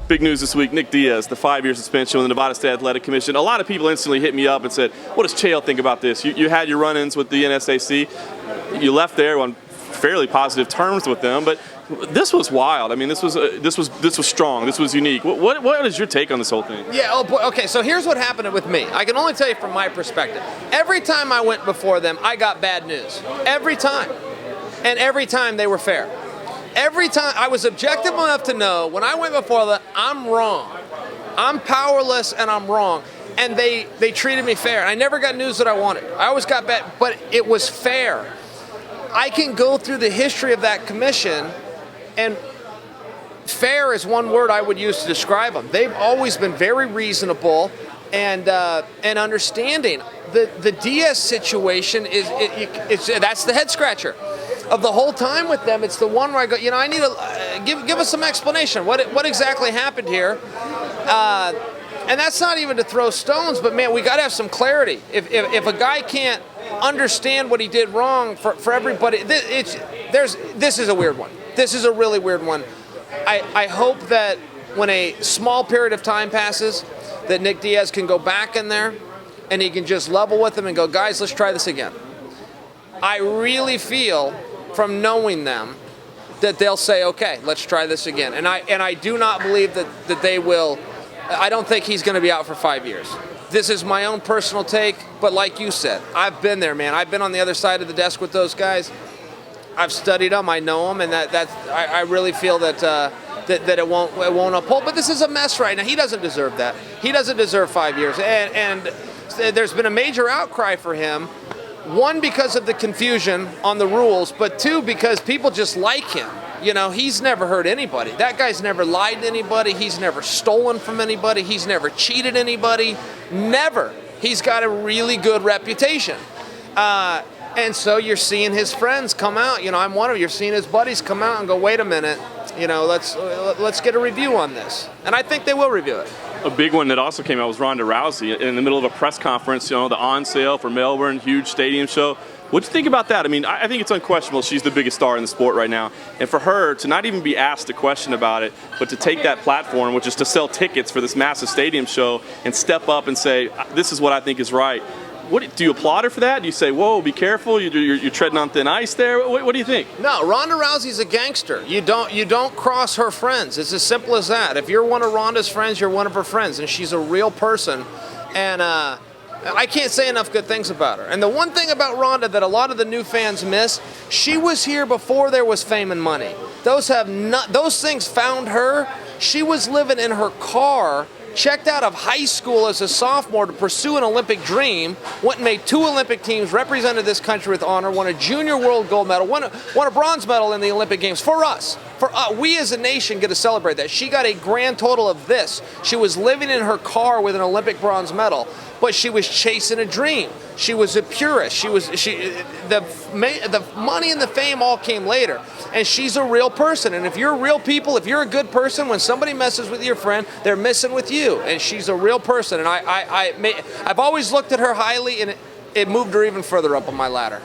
Big news this week, Nick Diaz, the 5-year suspension with the Nevada State Athletic Commission. A lot of people instantly hit me up and said, what does Chael think about this? You had your run-ins with the NSAC. You left there on fairly positive terms with them, but this was wild. I mean, this was strong. This was unique. What is your take on this whole thing? Yeah, oh boy. Okay, so here's what happened with me. I can only tell you from my perspective. Every time I went before them, I got bad news. Every time. And every time they were fair. Every time I was objective enough to know when I went before them, I'm wrong. I'm powerless and I'm wrong. And they treated me fair. I never got news that I wanted. I always got bad, but it was fair. I can go through the history of that commission, and fair is one word I would use to describe them. They've always been very reasonable and understanding. The Diaz situation that's the head scratcher. Of the whole time with them, it's the one where I go, I need to give us some explanation. What exactly happened here? And that's not even to throw stones, but man, we got to have some clarity. If a guy can't understand what he did wrong for everybody, this is a weird one. This is a really weird one. I hope that when a small period of time passes, that Nick Diaz can go back in there and he can just level with them and go, guys, let's try this again. I really feel from knowing them that they'll say, okay, let's try this again. And I do not believe that they will. I don't think he's going to be out for 5 years. This is my own personal take, but like you said, I've been there, man. I've been on the other side of the desk with those guys. I've studied them, I know them, and I really feel that it won't uphold. But this is a mess right now. He doesn't deserve that. He doesn't deserve 5 years. And there's been a major outcry for him. One, because of the confusion on the rules, but two, because people just like him. He's never hurt anybody. That guy's never lied to anybody. He's never stolen from anybody. He's never cheated anybody. Never. He's got a really good reputation. And so you're seeing his friends come out. I'm one of them. You're seeing his buddies come out and go, wait a minute, let's get a review on this. And I think they will review it. A big one that also came out was Ronda Rousey in the middle of a press conference, the on sale for Melbourne, huge stadium show. What'd you think about that? I mean, I think it's unquestionable she's the biggest star in the sport right now. And for her to not even be asked a question about it, but to take that platform, which is to sell tickets for this massive stadium show, and step up and say, this is what I think is right. Do you applaud her for that? Do you say, whoa, be careful, you're treading on thin ice there? What do you think? No, Ronda Rousey's a gangster. You don't cross her friends. It's as simple as that. If you're one of Ronda's friends, you're one of her friends, and she's a real person. And I can't say enough good things about her. And the one thing about Ronda that a lot of the new fans miss, she was here before there was fame and money. Those things found her. She was living in her car, checked out of high school as a sophomore to pursue an Olympic dream, went and made 2 Olympic teams, represented this country with honor, won a junior world gold medal, won a bronze medal in the Olympic Games for us. We as a nation get to celebrate that. She got a grand total of this. She was living in her car with an Olympic bronze medal, but she was chasing a dream. She was a purist. The money and the fame all came later. And she's a real person. And if you're real people, if you're a good person, when somebody messes with your friend, they're messing with you. And she's a real person. And I've always looked at her highly, and it moved her even further up on my ladder.